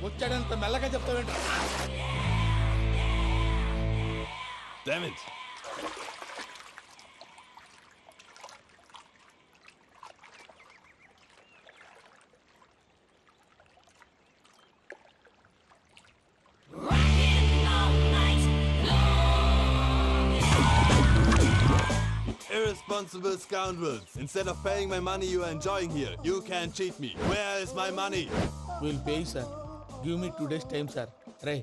వచ్చాడంత మెల్లగా చెప్తావేంటి? Damn it. Irresponsible scoundrels. Instead of paying my money you are enjoying here, you can cheat me. Where is my money? Will pay sir. Give me 2 days time sir. రే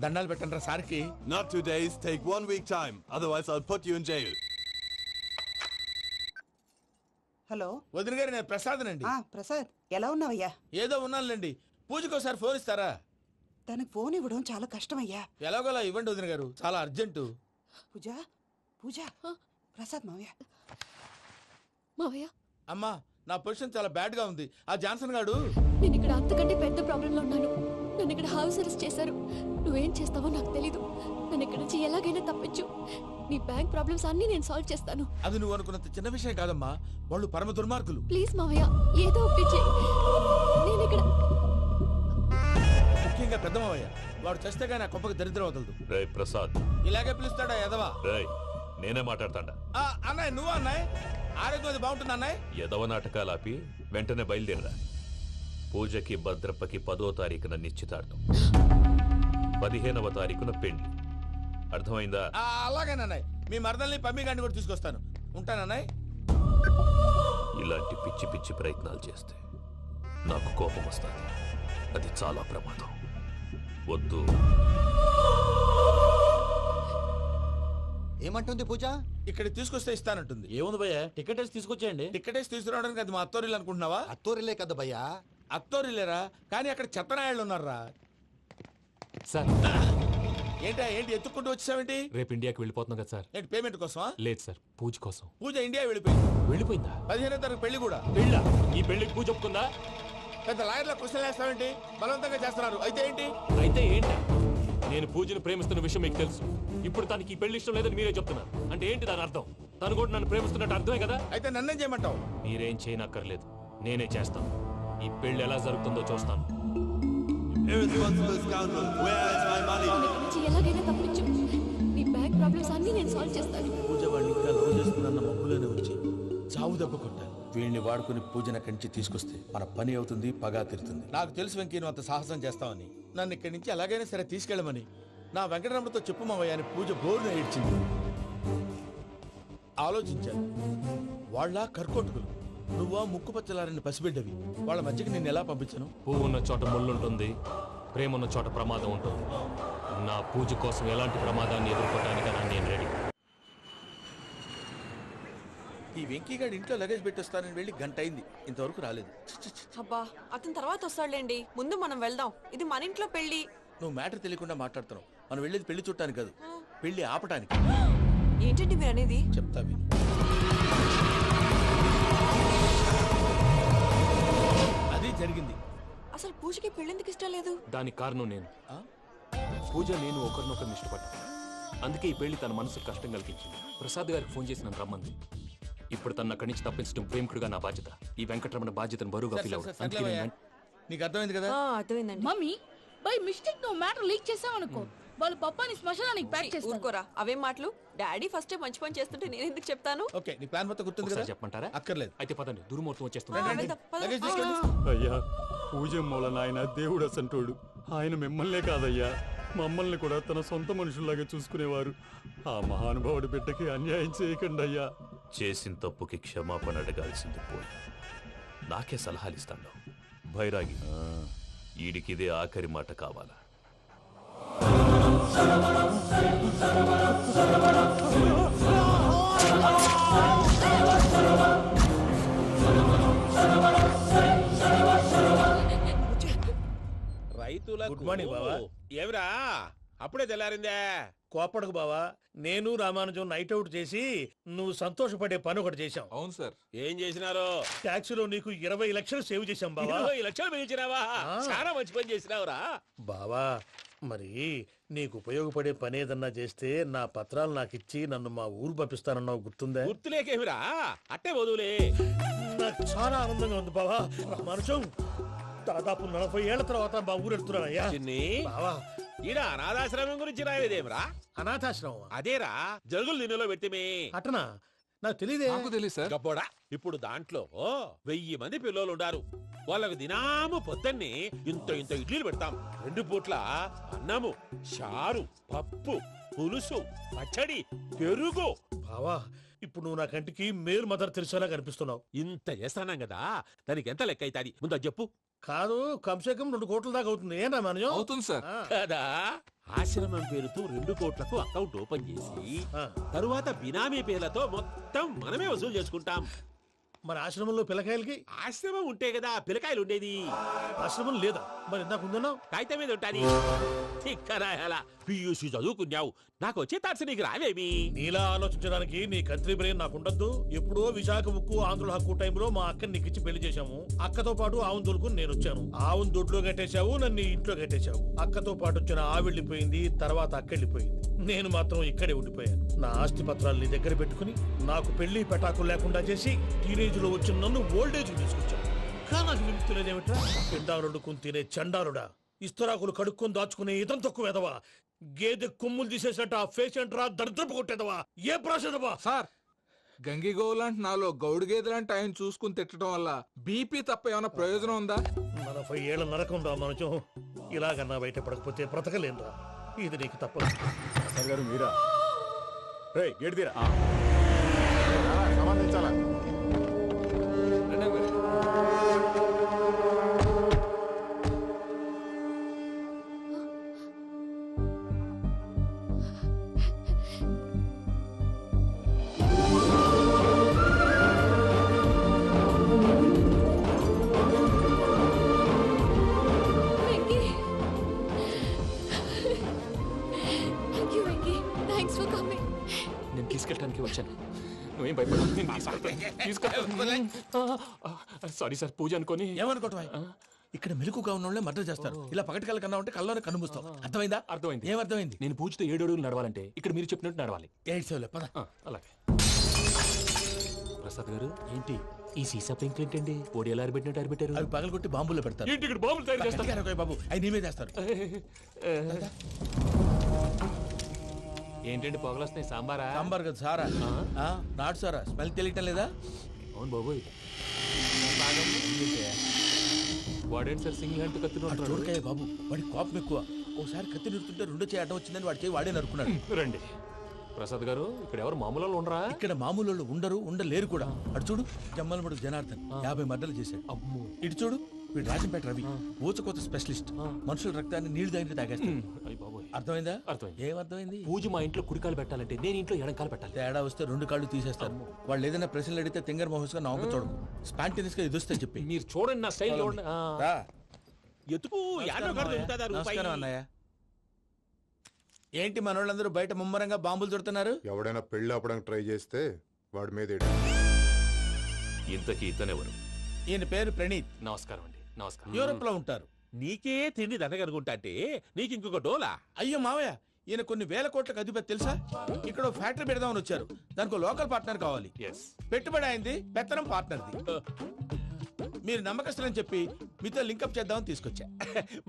దండాలు పెట్టండి రా సార్కి. Not 2 days, take 1 week time. Otherwise I'll put you in jail. Hello వదిన గారు, నేను ప్రసాదనండి. ప్రసాద్ ఎలా ఉన్నావయ్యా? ఏదో ఉన్నానులేండి. పూజకి ఒకసారి ఫోన్ ఇస్తారా? తనకు ఫోన్ ఇవ్వడం చాలా కష్టమయ్యా. ఎలాగోలా ఇవ్వండి వదిన గారు, చాలా అర్జెంటు. పూజ పూజ ప్రసాద్ మావయ్య. మావయ్య, అమ్మా నా పొజిషన్ చాలా బ్యాడ్ గా ఉంది. ఆ జాన్సన్ గాడు నేను ఇక్కడ అంతకంటే పెద్ద ప్రాబ్లం లో ఉన్నాను. నన్ను ఇక్కడ హౌస్ అరెస్ట్ చేశారు. నువ్వేం చేస్తావో నాకు తెలీదు. నన్ను ఇక్కడ నుంచి ఎలాగైనా తప్పించు. నీ బ్యాంక్ ప్రాబ్లమ్స్ అన్ని నేను సాల్వ్ చేస్తాను. అది నువ్వు అనుకున్నంత చిన్న విషయం కాదమ్మా. వాళ్ళు పరమ దుర్మార్గులు. ప్లీజ్ మావయ్య, ఏదో ఒకటి చెయ్యి. నేను ఇక్కడ ముఖ్యంగా పెద్దమావయ్య, వాడు చేస్తే గానీ ఆ కొంపకి దరిద్రం వదలదు. రేయ్ ప్రసాద్, ఇలాగే పిలుస్తాడా ఎదవా? రేయ్ నేనే మాట్లాడతాడా? అన్నయ్య నువ్వు అన్నయ్య, ఆరోగ్యం అది బాగుంటుంది అన్నయ్య. ఎదవ నాటకాలు ఆపి వెంటనే బయలుదేరరా. పూజకి భద్రప్పకి 10వ తారీఖున నిశ్చితార్థం, 15వ తారీఖున పెళ్లి. అర్థమైందా? అలాగేనన్నయ్య. మీ మరదల్ని పమ్మి గాండి కూడా తీసుకొస్తాను. ఉంటానన్నయ్య. ఇలాంటి పిచ్చి పిచ్చి ప్రయత్నాలు చేస్తే నాకు కోపం వస్తుంది. అది చాలా ప్రమాదం. వద్దు. ఏమంటుంది పూజ? ఇక్కడ తీసుకొస్తే ఇస్తానంటుంది. ఏముంది భయ్య, టికెట్ వేసి తీసుకొచ్చేయండి. టికెట్ వేసి తీసుకురావడానికి అది మా అత్తోరిల్లు అనుకుంటున్నావా? అత్తూరిలే కదా భయ్యా. అత్తోరిల్లేరా, కానీ అక్కడ చెత్తనాయాళ్ళు ఉన్నారా. సార్ ఏంటి ఎత్తుక్కుంటూ వచ్చావేంటి? రేపు ఇండియాకి వెళ్ళిపోతున్నాం కదా సార్. ఏంటి పేమెంట్ కోసమా? లేదు సార్, పూజ కోసం. పూజ ఇండియా వెళ్ళిపోయింది. వెళ్ళిపోయిందా? 15వ తారీఖు పెళ్లి కూడా. పెళ్ళ? ఈ పెళ్లికి పూజ ఒప్పుకుందా? పెద్ద లాయర్ల క్వశ్చన్ వేస్తావేంటి? బలవంతంగా చేస్తున్నారు. అయితే ఏంటి? అయితే ఏంటి? నేను పూజను ప్రేమిస్తున్న విషయం మీకు తెలుసు. ఇప్పుడు తనకి ఈ పెళ్లి ఇష్టం లేదని మీరే చెప్తున్నారు. అంటే ఏంటి దాని అర్థం? తను కూడా నన్ను ప్రేమిస్తున్నట్టు అర్థమే కదా. అయితే నన్నేం చేయమంటావు? మీరేం చేయనక్కర్లేదు, నేనే చేస్తాను. ఈ పెళ్లి ఎలా జరుగుతుందో చూస్తాను. Irresponsible scoundrel. Where is my money? నన్ను ఇక్కడ నుంచి ఎలాగైనా తప్పించు. నీ బ్యాంక్ ప్రాబ్లమ్స్ అన్ని నేను సాల్వ్ చేస్తాను. పూజ వాడిని ఇంకా లవ్ చేస్తుందన్న మబ్బులోనే వచ్చి చావు దెబ్బ కొట్టాలి. వీళ్ళని వాడుకుని పూజన కంచి తీసుకొస్తే మన పని అవుతుంది, పగా తీరుతుంది. నాకు తెలుసు వెంకీ నువ్వు అంత సాహసం చేస్తావని. నన్ను ఇక్కడి నుంచి ఎలాగైనా సరే తీసుకెళ్ళమని నా వెంకటరమణతో చెప్పు మావయ్య అని పూజ బోరున ఏడ్చింది. ఆలోచించాను. వాళ్ళ కర్కోటకులు, నువ్వా ముక్కు పచ్చలారని పసిబిడ్డవి. వాళ్ళ మధ్యకి నేను ఎలా పంపించను? పువ్వు ఉన్న చోట ముళ్ళుంటుంది, ప్రేమ ఉన్న చోట ప్రమాదం ఉంటుంది. నా పూజ కోసం ఎలాంటి ప్రమాదాన్ని ఎదుర్కోవడానికైనా నేను రెడీ. ఈ వెంకీగాడి ఇంట్లో లగేజ్ పెట్టొస్తానని వెళ్ళి గంట అయింది, ఇంతవరకు రాలేదు. అబ్బా అతని తర్వాత వస్తాడులేండి, ముందు మనం వెళ్దాం. ఇది మన ఇంట్లో పెళ్లి. నువ్వు మ్యాటర్ తెలియకుండా మాట్లాడుతున్నావు. మనం వెళ్ళేది పెళ్లి చుట్టానికి కాదు, పెళ్లి ఆపటానికి. ఏంటండి మీరు అనేది? చెప్తా విను. అది జరిగింది. అసలు పూజకి పెళ్ళెందుకు ఇష్టం లేదు? దానికి కారణం నేను. పూజ నేను ఒకరినొకరిని ఇష్టపడ్డా. అందుకే ఈ పెళ్లి తన మనసుకు కష్టం కలిగించింది. ప్రసాద్ గారికి ఫోన్ చేసి నన్ను రమ్మంది. ఇప్పుడు తన అక్కడి నుంచి తప్పించడం ప్రేమికుడిగా నా బాధ్యత. ఈ వెంకటరమణ బాధ్యతను బరువుగా ఫీల్ అవుతుంది. నీకు అర్థమైంది కదా? అర్థమైందండి. మమ్మీ బై మిస్టేక్ నువ్వు మ్యాటర్ లీక్ చేసావనుకో, వాళ్ళు పప్పాని శ్మశానానికి ప్యాక్ చేస్తారు. ఊరుకోరా, అవేం మాటలు. డాడీ ఫస్ట్ మంచి పని చేస్తుంటే నేను ఎందుకు చెప్తాను? ఓకే, నీ ప్లాన్ మొత్తం గుర్తుంది కదా? చెప్పమంటారా? అక్కర్లేదు. అయితే పదండి, దుర్ముహూర్తం వచ్చేస్తుంది. వెళ్దాం, పద. లగేజ్ తీసుకెళ్ళు. అయ్యా, పూజ మూలన ఆయన దేవుడు అసంటోడు. ఆయన మిమ్మల్నే కాదయ్యా, మమ్మల్ని కూడా తన సొంత మనుషుల్లాగా చూసుకునేవారు. ఆ మహానుభావుడి బిడ్డకి అన్యాయం చేయకండి అయ్యా. చేసిన తప్పుకి క్షమాపణ అడగాల్సింది పోయి నాకే సలహాలు ఇస్తాను. భైరాగి, ఈడికిదే ఆఖరి మాట కావాలా? రైతులకు గుడ్ మార్నింగ్ బావా. ఏమిరా అప్పుడే తెల్లారిందే? కోపడకు బావా, నేను రామానుజం నైట్ అవుట్ చేసి నువ్వు సంతోషపడే పని ఒకటి చేశాం. అవును సార్. ఏం చేసినారు? ట్యాక్సీలో నీకు 20 లక్షలు సేవ్ చేశాం బావా. 20 లక్షలు మిగిల్చినావా? చాలా మంచి పని చేసినావురా బావా. మరి నీకు ఉపయోగపడే పని ఏదన్నా చేస్తే నా పత్రాలు నాకు ఇచ్చి నన్ను మా ఊరు పంపిస్తానన్నావు, గుర్తుందా? గుర్తులేకేమిరా, అట్టే వదులే. నాకు చాలా ఆనందంగా ఉంది బావా. రామానుజం దాదాపు 40 ఏళ్ల తర్వాత మా ఊరు వెళ్తున్నానయ్యా. చిన్ని బావా, ఈడ అనాథాశ్రమం గురించి రాయలేదేమ్రా? అనాథాశ్రమం అదేరా జరుగులు దీనిలో పెట్టిమే. అటనా? నాకు తెలియదే. గబ్బోడా ఇప్పుడు దాంట్లో 1000 మంది పిల్లలు ఉండారు. వాళ్ళకు దినాము పొద్దున్నే ఇంత ఇంత ఇడ్లీలు పెడతాం. 2 పూట్ల అన్నము, చారు, పప్పు, పులుసు, పచ్చడి, పెరుగు. బావా, ఇప్పుడు నువ్వు నా కంటికి మేరు మదర్ తెలిసేలా కనిపిస్తున్నావు. ఇంత చేస్తానం కదా, దానికి ఎంత లెక్క అవుతుంది ముందు అది చెప్పు. కాదు, కంసే కం 2 కోట్ల దాకా అవుతుంది. ఏనా మనం అవుతుంది సార్. కదా ఆశ్రమం పేరుతో 2 కోట్లకు అకౌంట్ ఓపెన్ చేసి తరువాత బినామీ పేర్లతో మొత్తం మనమే వసూలు చేసుకుంటాం. మరి ఆశ్రమంలో పిల్లకాయలకి? ఆశ్రమం ఉంటే కదా పిల్లకాయలు ఉండేది. ఆశ్రమం లేదా? మరి ఇందాక ఉందన్నావు. కాగితం మీద ఉంటాది. తిక్కరాయాల పియూసీ చదువుకున్నావు, నాకు వచ్చే తాట్స్ నీకు రావేమి? నీలా ఆలోచించడానికి నీ కంట్రీ బ్రెయిన్ నాకు ఉండద్దు. ఎప్పుడో విశాఖ ఉక్కు ఆంధ్రుల హక్కు టైంలో మా అక్కని నీకిచ్చి పెళ్లి చేశాము. అక్కతో పాటు ఆవును దొడుకుని నేను వచ్చాను. ఆవును దొడ్లో కట్టేశావు, నన్ను ఇంట్లో కట్టేశావు. అక్కతో పాటు వచ్చిన ఆవిళ్ళిపోయింది, తర్వాత అక్కెళ్ళిపోయింది. నేను మాత్రం ఇక్కడే ఉండిపోయాను. నా ఆస్తి పత్రాలు నీ దగ్గర పెట్టుకుని నాకు పెళ్లి పెటాకులు లేకుండా చేసి టీనేజ్ లో వచ్చిన నన్ను ఓల్డేజ్ తీసుకొచ్చాను. కానీ నాకు విముక్తి లేదేమిట్రా? పిండారుడుకుని తినే చండారుడా, ఇస్తరాకులు కడుక్కొని దాచుకునే ఇతం తక్కువ ఎదవా, గేదె కొమ్ములు తీసేసట పేషెంట్ రా దరిద్రపు కొట్టేదవా, ఏ ప్రాసెదవా? సార్, గంగిగోవు లాంటి నాలో గౌడు గేదెలాంటి ఆయన చూసుకుని తిట్టడం వల్ల బీపీ తప్ప ఏమైనా ప్రయోజనం ఉందా? 40 ఏళ్ల నరకం రా మనచం. ఇలాగన్నా బయట పడకపోతే బ్రతకలేనురా. ఇది నీకు తప్పదు. గారు మీరా? గేట్ తీరా సంబంధించాలా? నేను తీసుకెళ్ళడానికి వచ్చాను. నువ్వేం భయపడ. సారీ సార్, పూజ అనుకోని. ఏమనుకోవటం? ఇక్కడ మెలకుగా ఉన్న వాళ్ళే మర్డర్ చేస్తారు. ఇలా పగటి కళ్ళ కన్నా ఉంటే కళ్ళలోనే కనుమూస్తావు. అర్థమైందా? అర్థమైంది. ఏమర్థమైంది? నేను పూజతో 7 అడుగులు నడవాలంటే ఇక్కడ మీరు చెప్పినట్టు నడవాలి. 8 పద. అలాగే. ప్రసాద్ గారు, ఏంటి ఈ సీసా పెంకులు ఏంటండి? ఓడి ఎలా అరబెట్టినట్టు అరబెట్టారు? అవి పగలగొట్టి బాంబులో పెడతారు. ఏంటి ఇక్కడ బాంబులు తయారు చేస్తారు? బాబు, అవి నీమే చేస్తారు. ఏంటండి పొగలొస్తున్నాయి? సాంబారా? సాంబార్ కదా సారా. నాటు సారా. స్మెల్ తెలియటం లేదా? అవును బాబోయ్. వాడేంటి సార్ సింగిల్ హ్యాండ్ కత్తి చూడకాయ బాబు, వాడి కోపం ఎక్కువ. ఓసారి కత్తి నిరుతుంటే 2 చేయి అడ్డం వచ్చిందని వాడి చేయి వాడే నరుకున్నాడు. రండి ప్రసాద్ గారు, ఇక్కడ ఎవరు మామూలు వాళ్ళు ఉండరా? ఇక్కడ మామూలు వాళ్ళు ఉండరు, ఉండలేరు కూడా. అటు చూడు, జమ్మలమడు జనార్దన్ 50 మర్డర్లు చేశాడు. ఇటు చూడు, వీడు రాజంపేట రవి ఊచకోత స్పెషలిస్ట్. మనుషుల రక్తాన్ని నీళ్లు దగ్గర తాగేస్తాడు. అర్థమైందా? ఏమర్థమైంది? పూజ మా ఇంట్లో కుడికాలు పెట్టాలంటే నేను ఇంట్లో ఎడంకాలు పెట్టాలి. తేడా వస్తే 2 కాళ్ళు తీసేస్తారు. వాళ్ళు ఏదైనా ప్రశ్నలు అడిగితే తింగర్ మహోస్ గా నవ్వు చూడము. స్పాంటినియస్ గా ఎదుస్తా చెప్పి. మీరు చూడండి నా స్టైల్ చూడండి. ఎతుకు నమస్కారం అన్నయ్య. ఏంటి మనోళ్ళందరూ బయట ముమ్మరంగా బాంబులు దొరుకుతున్నారు? ఎవడైనా పెళ్లి ఆపడానికి ట్రై చేస్తే వాడి మీద ఇంతకీ ఇతనెవరు? ఈయన పేరు ప్రణీత్. నమస్కారం అండి. నమస్కారం. యూరోప్ లో ఉంటారు. నీకే తిండి దండగనుకుంటా అంటే నీకు ఇంకొక డోలా? అయ్యో మావయ్య, ఈయన కొన్ని వేల కోట్లకు అధిపతి తెలుసా? ఇక్కడ ఫ్యాక్టరీ పెడదామని వచ్చారు. దానికి లోకల్ పార్ట్నర్ కావాలి. పెట్టుబడి అయింది, పెత్తనం పార్ట్నర్ది. మీరు నమ్మకస్తులని చెప్పి మీతో లింకప్ చేద్దామని తీసుకొచ్చా.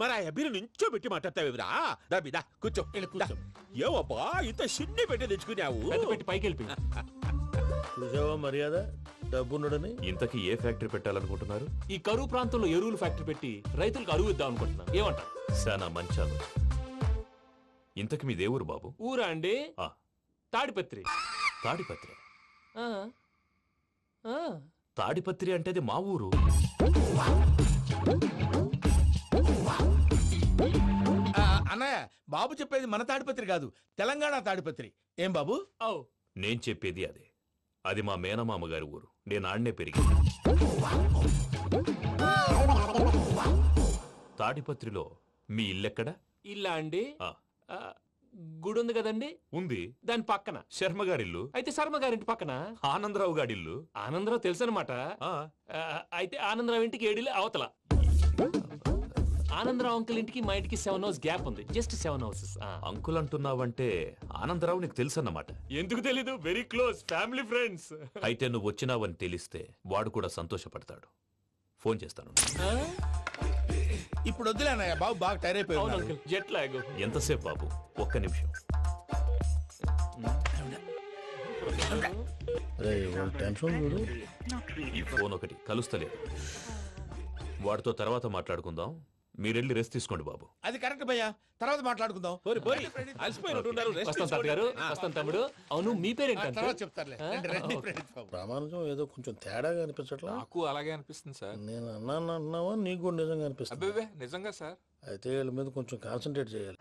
మరి ఆ అబ్బిని నుంచో పెట్టి మాట్లాడతావురా? దాబిదా కూర్చో. ఏవబ్బా ఇంత సిన్ని పెట్టి తెచ్చుకున్నావు? పెట్టి పైకి వెళ్ళి చూసావా మర్యాద, డబ్బున్నడని. ఇంతకీ ఏ ఫ్యాక్టరీ పెట్టాలనుకుంటున్నారు? ఈ కరువు ప్రాంతంలో ఎరువులు ఫ్యాక్టరీ పెట్టి రైతులకు అరువు ఇద్దాం అనుకుంటున్నాను. ఏమంటారు? శానా మంచాలు. ఇంతకి మీ దేవురు బాబు? ఊరా అండి? తాడిపత్రి. తాడిపత్రి? తాడిపత్రి అంటే అది మా ఊరు. అన్నయ్య, బాబు చెప్పేది మన తాడిపత్రి కాదు, తెలంగాణ తాడిపత్రి. ఏం బాబు? నేను చెప్పేది అదే. అది మా మేనమామ గారి ఊరు. నేను ఆడనే పెరిగింది. తాడిపత్రిలో మీ ఇల్లెక్కడ? ఇల్లా అండి? గుడి ఉంది కదండి? ఉంది. దాని పక్కన శర్మ గారిల్లు. అయితే శర్మ గారింటి పక్కన ఆనందరావు గారిల్లు. ఆనందరావు తెలుసు అనమాట. అయితే ఆనందరావు ఇంటికి 7 అవతల. ఆనందరావు అంకుల్ ఇంటికి మా ఇంటికి 7 hours గ్యాప్ ఉంది. Just 7 hours. అంకుల్ అంటున్నావంటే ఆనందరావు నీకు తెలుసు అన్నమాట. ఎందుకు తెలీదు? Very close family friends. అయితే నువ్వు వచ్చినావని తెలిస్తే వాడు కూడా సంతోషపడతాడు. ఫోన్ చేస్తాను. ఇప్పుడు వద్దులేనయ్య బాబు బాగా టైర్ అవును అయిపోయి అంకుల్ జెట్ లాగ్. ఎంతసేపు బాబు? ఒక్క నిమిషం. టెన్షన్ చూడు. ఈ ఫోన్ ఒకటి కలుస్తలేదు. వాడితో తర్వాత మాట్లాడుకుందాం. మీరెళ్ళి రెస్ట్ తీసుకోండి బాబు. అది కరెక్ట్ భయ్యా, తర్వాత మాట్లాడుకుందాం. అలసిపోయినట్టున్నారు రెస్ట్ వస్తాం తాత గారు, వస్తాం తమ్ముడు. అవును మీ పేరేంటి తర్వాత అంకుల్? చెప్తారులే. రండి, రండి, ప్రణీత్ బాబు. ప్రామాణికం ఏదో కొంచెం తేడాగా అనిపించట్లా. నాకు అలాగే అనిపిస్తుంది సార్. నేను అన్నావా నీకు కూడా నిజంగా అనిపిస్తుంది. అబ్బే నిజంగా సార్. అయితే వీళ్ళ మీద కొంచెం కాన్సన్ట్రేట్ చేయాలి.